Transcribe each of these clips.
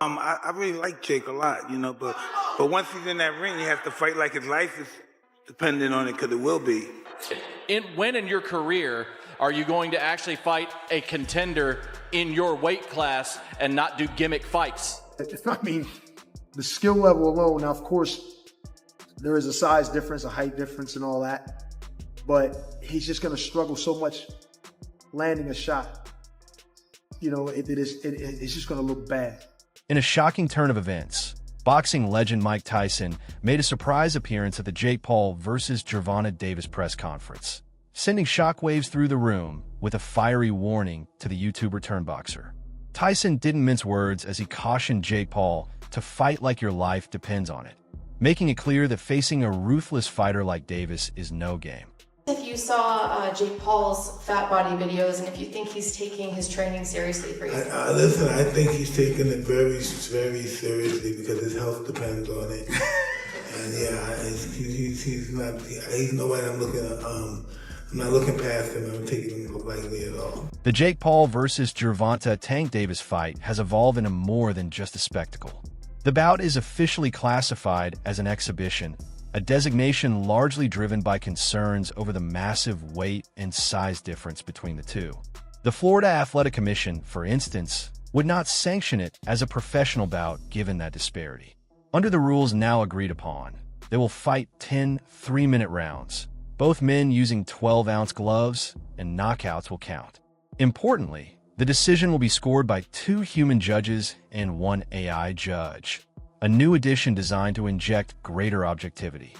I really like Jake a lot, but once he's in that ring, he has to fight like his life is dependent on it, because it will be. When in your career are you going to actually fight a contender in your weight class and not do gimmick fights? I mean, the skill level alone, now of course, there is a size difference, a height difference and all that, but he's just going to struggle so much landing a shot. It's just going to look bad. In a shocking turn of events, boxing legend Mike Tyson made a surprise appearance at the Jake Paul vs. Gervonta Davis press conference, sending shockwaves through the room with a fiery warning to the YouTuber turned boxer. Tyson didn't mince words as he cautioned Jake Paul to fight like your life depends on it, making it clear that facing a ruthless fighter like Davis is no game. If you saw Jake Paul's fat body videos and if you think he's taking his training seriously for you. Listen, I think he's taking it very, very seriously because his health depends on it. And yeah, he's nobody I'm not looking past him. I'm taking him lightly at all. The Jake Paul vs. Gervonta Tank Davis fight has evolved into more than just a spectacle. The bout is officially classified as an exhibition, a designation largely driven by concerns over the massive weight and size difference between the two. The Florida Athletic Commission, for instance, would not sanction it as a professional bout given that disparity. Under the rules now agreed upon, they will fight 10 3-minute rounds, both men using 12-ounce gloves, and knockouts will count. Importantly, the decision will be scored by 2 human judges and 1 AI judge, a new addition designed to inject greater objectivity.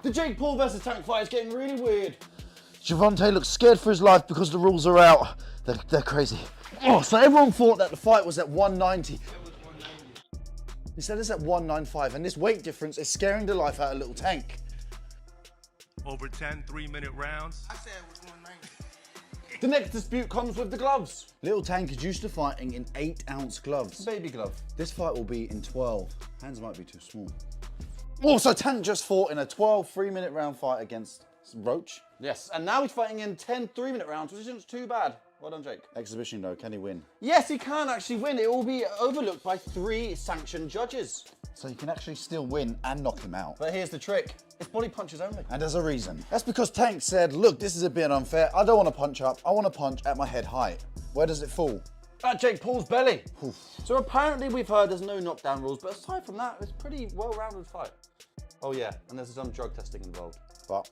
The Jake Paul versus Tank fight is getting really weird. Gervonta looks scared for his life because the rules are out. They're crazy. Oh, so everyone thought that the fight was at 190. He said it's at 195, and this weight difference is scaring the life out of little Tank. Over 10 3-minute rounds. I said it was 190. The next dispute comes with the gloves. Little Tank is used to fighting in 8-ounce gloves. Baby glove. This fight will be in 12. Hands might be too small. Also, Tank just fought in a 12 3-minute round fight against Roach. Yes, and now he's fighting in 10 3-minute rounds, which isn't too bad. Well done, Jake. Exhibition though, can he win? Yes, he can actually win. It will be overlooked by 3 sanctioned judges. So he can actually still win and knock him out. But here's the trick. It's body punches only. And there's a reason. That's because Tank said, look, this is a bit unfair. I don't want to punch up. I want to punch at my head height. Where does it fall? At Jake Paul's belly. Oof. So apparently we've heard there's no knockdown rules, but aside from that, it's a pretty well-rounded fight. Oh yeah, and there's some drug testing involved. But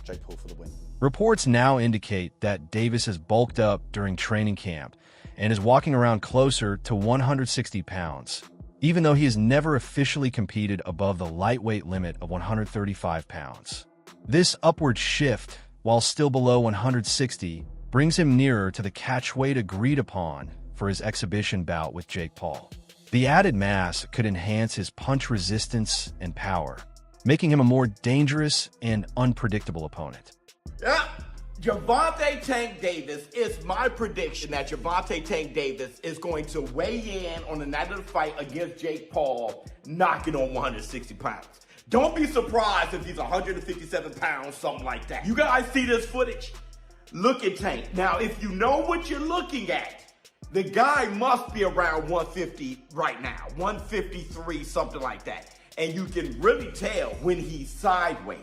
Jake Paul for the win. Reports now indicate that Davis has bulked up during training camp and is walking around closer to 160 pounds, even though he has never officially competed above the lightweight limit of 135 pounds. This upward shift, while still below 160, brings him nearer to the catch weight agreed upon for his exhibition bout with Jake Paul. The added mass could enhance his punch resistance and power, making him a more dangerous and unpredictable opponent. Yeah, Gervonta Tank Davis, it's my prediction that Gervonta Tank Davis is going to weigh in on the night of the fight against Jake Paul, knocking on 160 pounds. Don't be surprised if he's 157 pounds, something like that. You guys see this footage? Look at Tank. Now, if you know what you're looking at, the guy must be around 150 right now, 153, something like that. And you can really tell when he's sideways.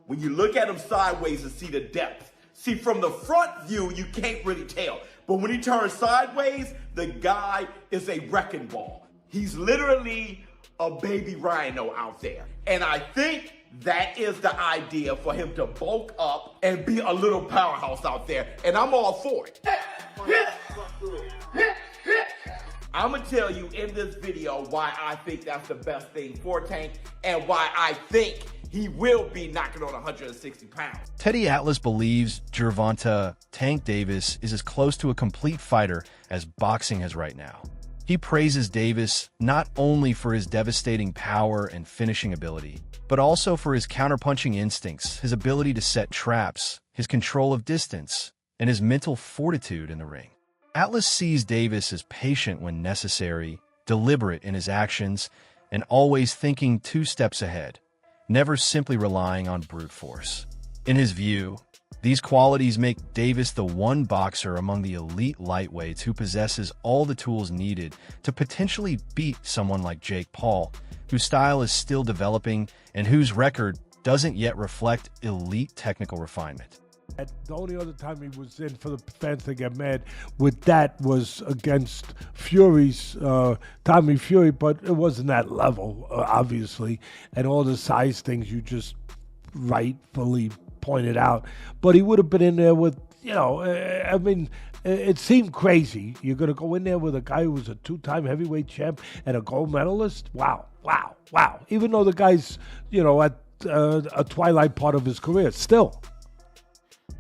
When you look at him sideways and see the depth. See, from the front view, you can't really tell. But when he turns sideways, the guy is a wrecking ball. He's literally a baby rhino out there. And I think that is the idea for him to bulk up and be a little powerhouse out there. And I'm all for it. I'm gonna tell you in this video why I think that's the best thing for Tank and why I think he will be knocking on 160 pounds. Teddy Atlas believes Gervonta Tank Davis is as close to a complete fighter as boxing has right now. He praises Davis not only for his devastating power and finishing ability, but also for his counterpunching instincts, his ability to set traps, his control of distance, and his mental fortitude in the ring. Atlas sees Davis as patient when necessary, deliberate in his actions, and always thinking 2 steps ahead, never simply relying on brute force. In his view, These qualities make Davis the one boxer among the elite lightweights who possesses all the tools needed to potentially beat someone like Jake Paul, whose style is still developing and whose record doesn't yet reflect elite technical refinement. The only other time he was in, for the fans to get mad with that, was against Fury's Tommy Fury, but it wasn't that level, obviously, and all the size things you just rightfully pointed out. But he would have been in there with, I mean, it seemed crazy. You're going to go in there with a guy who was a two-time heavyweight champ and a gold medalist? Wow. Even though the guy's, at a twilight part of his career, still.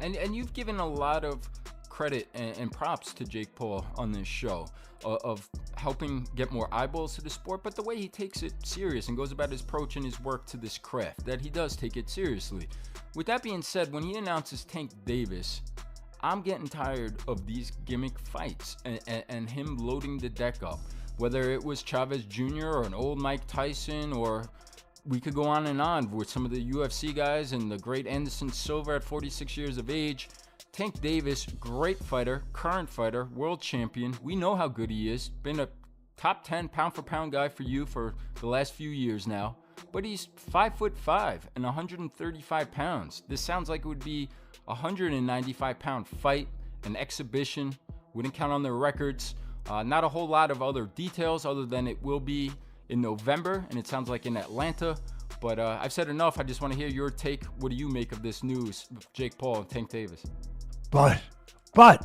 And you've given a lot of credit and props to Jake Paul on this show of helping get more eyeballs to the sport, but the way he takes it serious and goes about his approach and his work to this craft, that he does take it seriously. With that being said, when he announces Tank Davis, I'm getting tired of these gimmick fights and him loading the deck up. Whether it was Chavez Jr. or an old Mike Tyson, or we could go on and on with some of the UFC guys and the great Anderson Silva at 46 years of age. Tank Davis, great fighter, current fighter, world champion. We know how good he is. Been a top 10 pound for pound guy for you for the last few years now. But he's 5'5" and 135 pounds. This sounds like it would be a 195 pound fight, an exhibition. Wouldn't count on their records. Not a whole lot of other details other than it will be in November, and it sounds like in Atlanta. But I've said enough. I just want to hear your take. What do you make of this news with Jake Paul and Tank Davis? But, and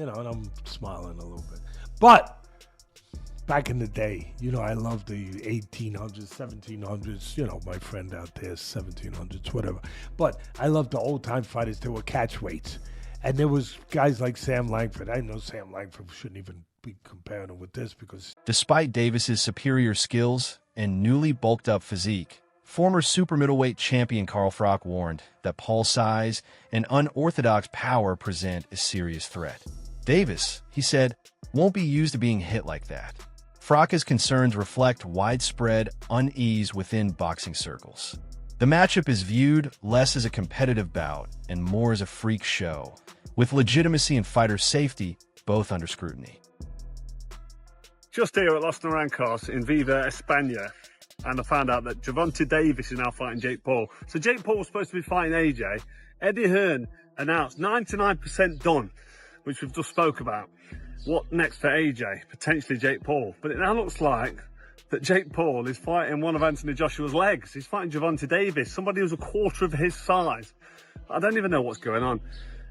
I'm smiling a little bit. But back in the day, I love the 1800s, 1700s, my friend out there, 1700s, whatever. But I love the old time fighters. They were catch weights. And there was guys like Sam Langford. I know Sam Langford shouldn't even be comparing him with this because... Despite Davis's superior skills and newly bulked up physique, former super middleweight champion Carl Froch warned that Paul's size and unorthodox power present a serious threat. Davis, he said, won't be used to being hit like that. Froch's concerns reflect widespread unease within boxing circles. The matchup is viewed less as a competitive bout and more as a freak show, with legitimacy and fighter safety both under scrutiny. Just here at Los Naranjos in Viva, España, and I found out that Gervonta Davis is now fighting Jake Paul. So Jake Paul was supposed to be fighting AJ. Eddie Hearn announced 99% done, which we've just spoke about. What next for AJ? Potentially Jake Paul. But it now looks like that Jake Paul is fighting one of Anthony Joshua's legs. He's fighting Gervonta Davis, somebody who's a quarter of his size. I don't even know what's going on.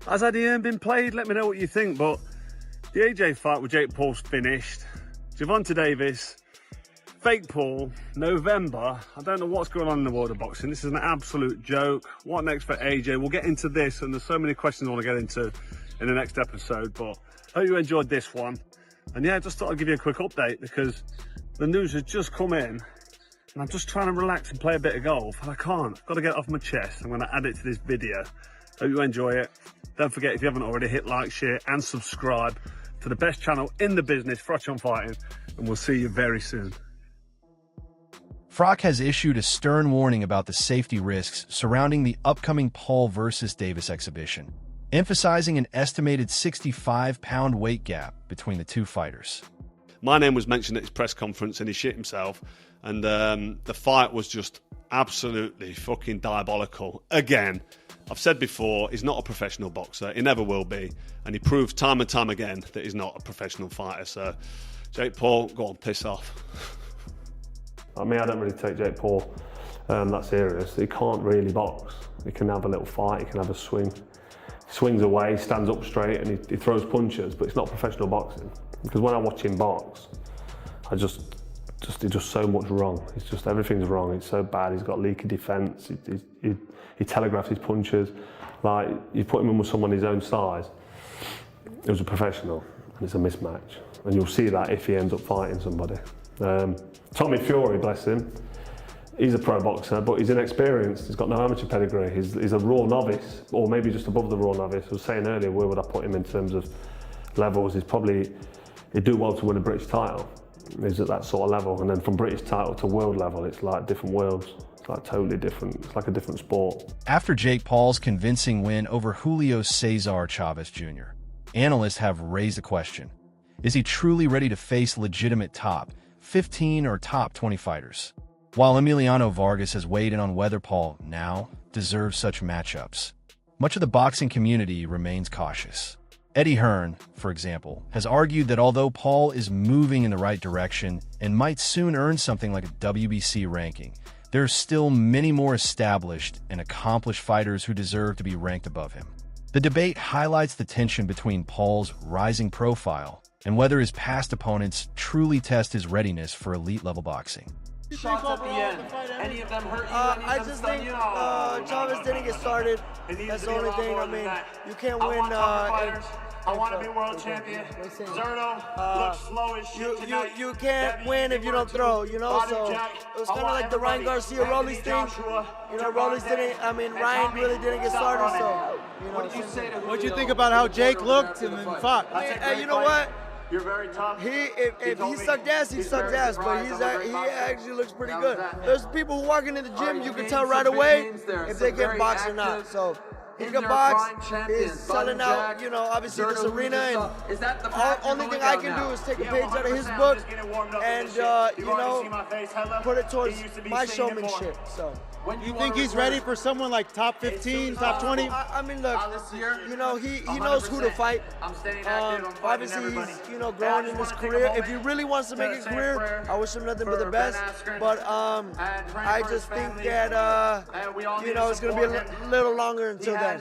Has Eddie Hearn been played? Let me know what you think. But the AJ fight with Jake Paul's finished. Gervonta Davis, fake Paul, November. I don't know what's going on in the world of boxing. This is an absolute joke. What next for AJ? We'll get into this, and there's so many questions I want to get into in the next episode. But I hope you enjoyed this one. And yeah, I just thought I'd give you a quick update because the news has just come in and I'm just trying to relax and play a bit of golf and I can't. I've got to get it off my chest. I'm going to add it to this video. Hope you enjoy it. Don't forget, if you haven't already, hit like, share and subscribe to the best channel in the business, Froch on Fighting, and we'll see you very soon. Froch has issued a stern warning about the safety risks surrounding the upcoming Paul versus Davis exhibition, emphasizing an estimated 65-pound weight gap between the two fighters. My name was mentioned at his press conference and he shit himself, and the fight was just absolutely fucking diabolical. Again, I've said before, he's not a professional boxer, he never will be, and he proves time and time again that he's not a professional fighter. So Jake Paul, go on, piss off. I mean, I don't really take Jake Paul that serious. He can't really box. He can have a little fight, he can have a swing. He swings away, stands up straight, and he throws punches, but it's not professional boxing. Because when I watch him box, he's just so much wrong. It's just, everything's wrong. It's so bad. He's got leaky defence. He telegraphs his punches. Like, you put him in with someone his own size, who's a professional, and it's a mismatch. And you'll see that if he ends up fighting somebody. Tommy Fury, bless him, he's a pro boxer, but he's inexperienced. He's got no amateur pedigree. He's a raw novice, or maybe just above the raw novice. I was saying earlier, where would I put him in terms of levels? He'd do well to win a British title. He's at that sort of level. And then from British title to world level, it's like different worlds. like totally different. It's like a different sport. After Jake Paul's convincing win over Julio Cesar Chavez Jr., analysts have raised a question. Is he truly ready to face legitimate top 15 or top 20 fighters? While Emiliano Vargas has weighed in on whether Paul now deserves such matchups, much of the boxing community remains cautious. Eddie Hearn, for example, has argued that although Paul is moving in the right direction and might soon earn something like a WBC ranking, there are still many more established and accomplished fighters who deserve to be ranked above him. The debate highlights the tension between Paul's rising profile and whether his past opponents truly test his readiness for elite-level boxing. Shots at the end. Any of them hurt you? I just think Chavez didn't get started. That's the only thing. I mean, you can't win. I want to be world champion. Zerto looks slow as shit. You can't win if you don't throw, you know? So it was kind of like the Ryan Garcia Rollies thing. You know, Rollies didn't, I mean, Ryan really didn't get started, so, you know. What do you think about how Jake looked and fought? You know what? You're very tough. If he sucked ass, he sucked ass, but he actually looks pretty good. There's people who walking in the gym, you can tell right away if they can box or not. So he can box, he's selling out, you know, obviously this arena, and the only thing I can do is take a page out of his book and, you know, put it towards my showmanship, so. You think he's ready for someone like top 15, top 20? I mean, look, you know, he knows who to fight. Obviously, he's, you know, growing in his career. If he really wants to make a career, I wish him nothing but the best. But I just think that, you know, it's going to be a little longer until then.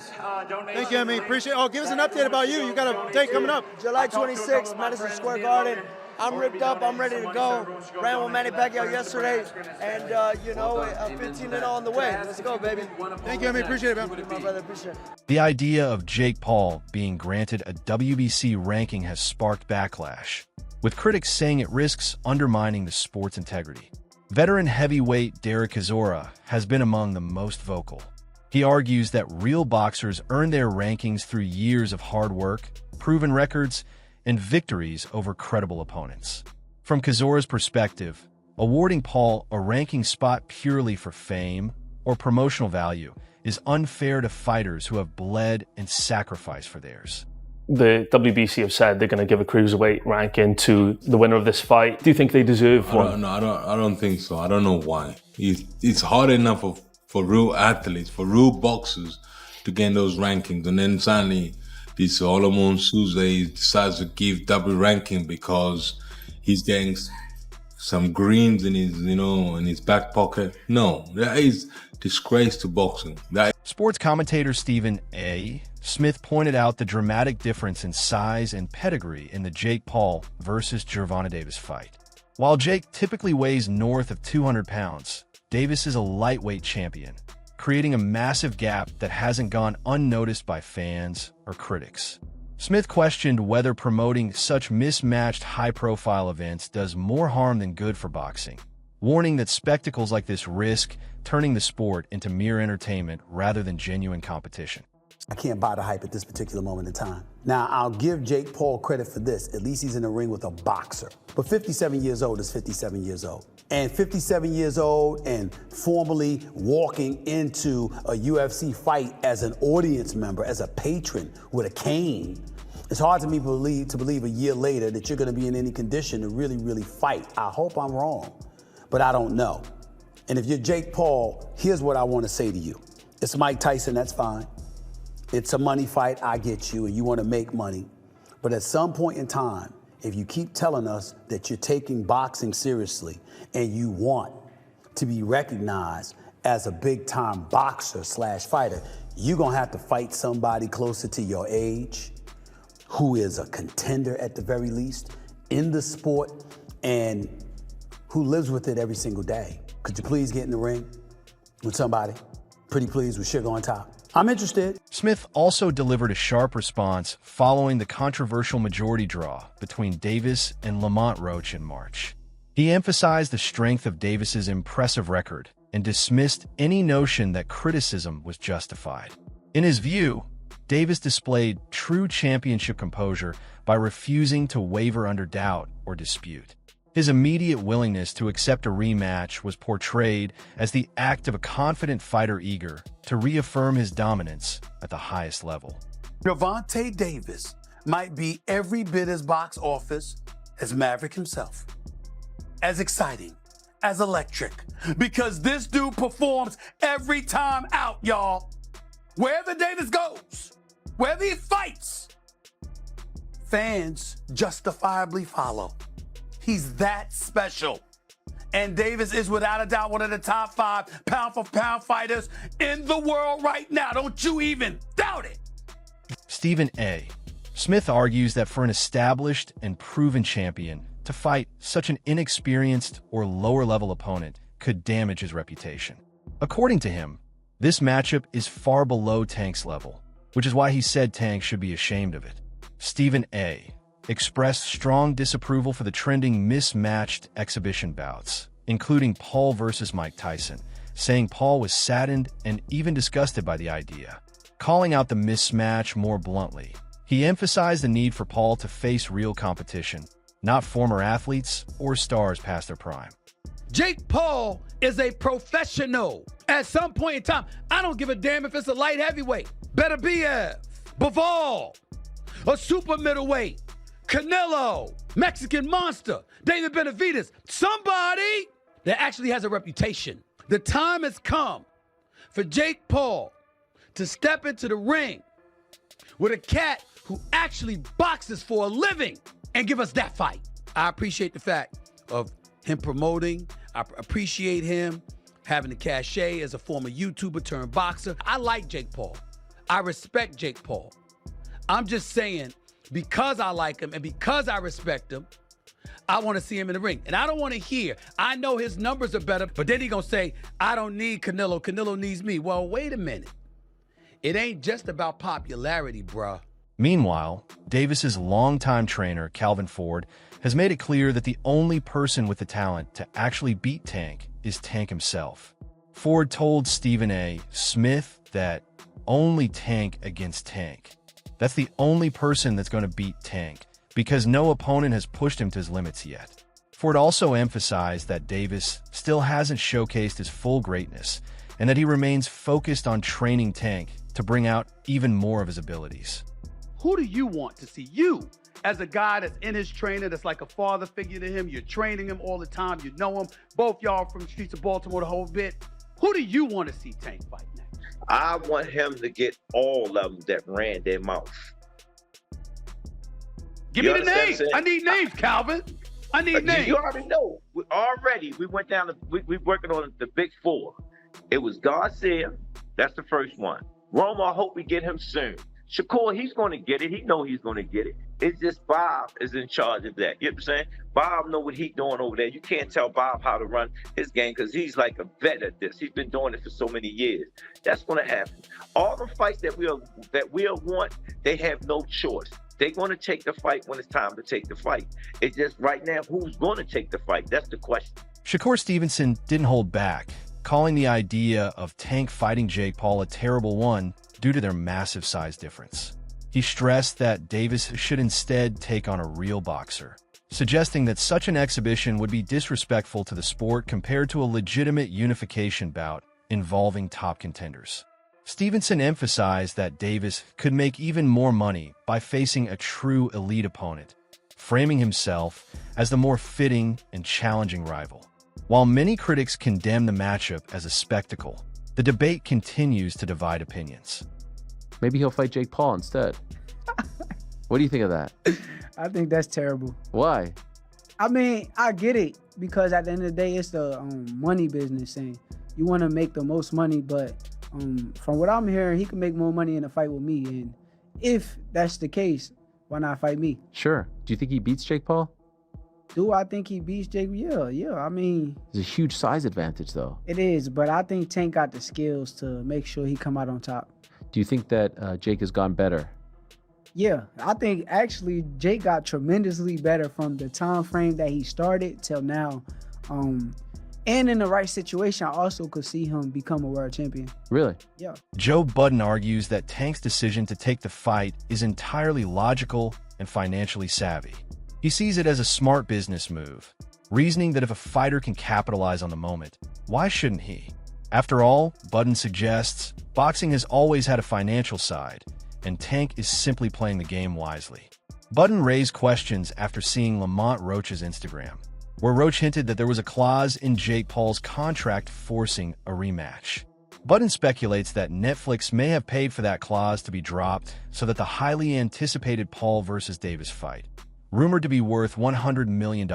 Thank you, Emmy. Appreciate it. Oh, give us an update about you. You got a date coming up. July 26th, Madison Square Garden. I'm ripped up. I'm ready to go. Ran with Manny Pacquiao yesterday, and you know, 15-0 on the way. Let's go, baby. Thank you, Emmy. Appreciate it, man. My brother, appreciate it. The idea of Jake Paul being granted a WBC ranking has sparked backlash, with critics saying it risks undermining the sport's integrity. Veteran heavyweight Derek Chisora has been among the most vocal. He argues that real boxers earn their rankings through years of hard work, proven records, and victories over credible opponents. From Chisora's perspective, awarding Paul a ranking spot purely for fame or promotional value is unfair to fighters who have bled and sacrificed for theirs. The WBC have said they're going to give a cruiserweight ranking to the winner of this fight. Do you think they deserve one? I don't think so. I don't know why. It's hard enough for real athletes, for real boxers to gain those rankings, and then suddenly this Solomon Souza decides to give double ranking because he's getting some greens in his, you know, in his back pocket. No, that is disgrace to boxing. Sports commentator Stephen A. Smith pointed out the dramatic difference in size and pedigree in the Jake Paul versus Gervonta Davis fight. While Jake typically weighs north of 200 pounds, Davis is a lightweight champion, creating a massive gap that hasn't gone unnoticed by fans or critics. Smith questioned whether promoting such mismatched high-profile events does more harm than good for boxing, warning that spectacles like this risk turning the sport into mere entertainment rather than genuine competition. I can't buy the hype at this particular moment in time. Now, I'll give Jake Paul credit for this. At least he's in the ring with a boxer. But 57 years old is 57 years old. And 57 years old and formally walking into a UFC fight as an audience member, as a patron with a cane, it's hard to me to believe a year later that you're going to be in any condition to really, really fight. I hope I'm wrong, but I don't know. And if you're Jake Paul, here's what I want to say to you. It's Mike Tyson, that's fine. It's a money fight, I get you, and you want to make money. But at some point in time, if you keep telling us that you're taking boxing seriously and you want to be recognized as a big-time boxer / fighter, you're going to have to fight somebody closer to your age, who is a contender at the very least in the sport and who lives with it every single day. Could you please get in the ring with somebody? Pretty please with sugar on top. I'm interested. Smith also delivered a sharp response following the controversial majority draw between Davis and Lamont Roach in March. He emphasized the strength of Davis's impressive record and dismissed any notion that criticism was justified. In his view, Davis displayed true championship composure by refusing to waver under doubt or dispute. His immediate willingness to accept a rematch was portrayed as the act of a confident fighter eager to reaffirm his dominance at the highest level. Gervonta Davis might be every bit as box office as Maverick himself. As exciting, as electric, because this dude performs every time out, y'all. Wherever Davis goes, wherever he fights, fans justifiably follow. He's that special. And Davis is without a doubt one of the top 5 pound-for-pound fighters in the world right now. Don't you even doubt it. Stephen A. Smith argues that for an established and proven champion to fight such an inexperienced or lower-level opponent could damage his reputation. According to him, this matchup is far below Tank's level, which is why he said Tank should be ashamed of it. Stephen A. expressed strong disapproval for the trending mismatched exhibition bouts, including Paul versus Mike Tyson, saying Paul was saddened and even disgusted by the idea. Calling out the mismatch more bluntly, he emphasized the need for Paul to face real competition, not former athletes or stars past their prime. Jake Paul is a professional. At some point in time, I don't give a damn if it's a light heavyweight. Beterbiev, Bivol, a super middleweight, Canelo, Mexican Monster, David Benavidez, somebody that actually has a reputation. The time has come for Jake Paul to step into the ring with a cat who actually boxes for a living and give us that fight. I appreciate the fact of him promoting. I appreciate him having the cachet as a former YouTuber turned boxer. I like Jake Paul. I respect Jake Paul. I'm just saying, because I like him and because I respect him, I want to see him in the ring. And I don't want to hear, I know his numbers are better, but then he gonna say, I don't need Canelo, Canelo needs me. Well, wait a minute. It ain't just about popularity, bruh. Meanwhile, Davis's longtime trainer, Calvin Ford, has made it clear that the only person with the talent to actually beat Tank is Tank himself. Ford told Stephen A. Smith that only Tank against Tank. That's the only person that's going to beat Tank, because no opponent has pushed him to his limits yet. Ford also emphasized that Davis still hasn't showcased his full greatness, and that he remains focused on training Tank to bring out even more of his abilities. Who do you want to see? You, as a guy that's in his trainer, that's like a father figure to him, you're training him all the time, you know him, both y'all from the streets of Baltimore the whole bit. Who do you want to see Tank fight next? I want him to get all of them that ran their mouth. Give me the names. I need names, Calvin. I need names. You already know. We went down to, we working on the big 4. It was Garcia, that's the first one. Roma, I hope we get him soon. Shakur, he's going to get it. He know he's going to get it. It's just Bob is in charge of that. You know what I'm saying? Bob know what he's doing over there. You can't tell Bob how to run his game because he's like a vet at this. He's been doing it for so many years. That's going to happen. All the fights that we'll want, they have no choice. They're going to take the fight when it's time to take the fight. It's just right now, who's going to take the fight? That's the question. Shakur Stevenson didn't hold back, calling the idea of Tank fighting Jake Paul a terrible one due to their massive size difference. He stressed that Davis should instead take on a real boxer, suggesting that such an exhibition would be disrespectful to the sport compared to a legitimate unification bout involving top contenders. Stevenson emphasized that Davis could make even more money by facing a true elite opponent, framing himself as the more fitting and challenging rival. While many critics condemn the matchup as a spectacle, the debate continues to divide opinions. Maybe he'll fight Jake Paul instead. What do you think of that? I think that's terrible. Why? I mean, I get it, because at the end of the day, it's the money business, and you want to make the most money, but from what I'm hearing, he can make more money in a fight with me, and if that's the case, why not fight me? Sure. Do you think he beats Jake Paul? Do I think he beats Jake? Yeah. I mean, there's a huge size advantage, though. It is, but I think Tank got the skills to make sure he come out on top. Do you think that Jake has gone better? Yeah, I think actually Jake got tremendously better from the time frame that he started till now. And in the right situation, I also could see him become a world champion. Really? Yeah. Joe Budden argues that Tank's decision to take the fight is entirely logical and financially savvy. He sees it as a smart business move, reasoning that if a fighter can capitalize on the moment, why shouldn't he? After all, Budden suggests, boxing has always had a financial side, and Tank is simply playing the game wisely. Budden raised questions after seeing Lamont Roach's Instagram, where Roach hinted that there was a clause in Jake Paul's contract forcing a rematch. Budden speculates that Netflix may have paid for that clause to be dropped so that the highly anticipated Paul versus Davis fight, rumored to be worth $100 million,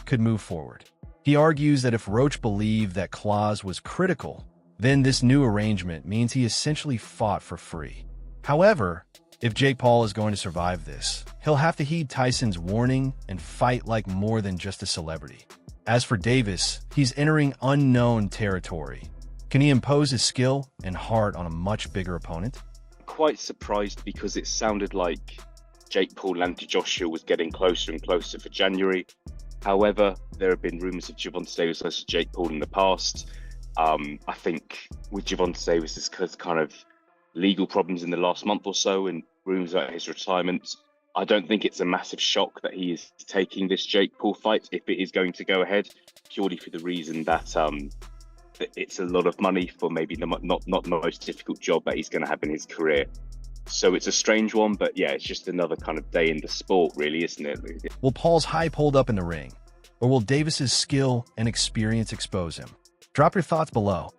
could move forward. He argues that if Roach believed that clause was critical, then this new arrangement means he essentially fought for free. However, if Jake Paul is going to survive this, he'll have to heed Tyson's warning and fight like more than just a celebrity. As for Davis, he's entering unknown territory. Can he impose his skill and heart on a much bigger opponent? Quite surprised because it sounded like Jake Paul and Joshua was getting closer and closer for January. However, there have been rumours of Gervonta Davis versus Jake Paul in the past. I think with Gervonta Davis's kind of legal problems in the last month or so and rumours about his retirement, I don't think it's a massive shock that he is taking this Jake Paul fight if it is going to go ahead, purely for the reason that it's a lot of money for maybe not the most difficult job that he's going to have in his career. So it's a strange one, but yeah, it's just another kind of day in the sport, really, isn't it? Will Paul's hype hold up in the ring, or will Davis's skill and experience expose him? Drop your thoughts below.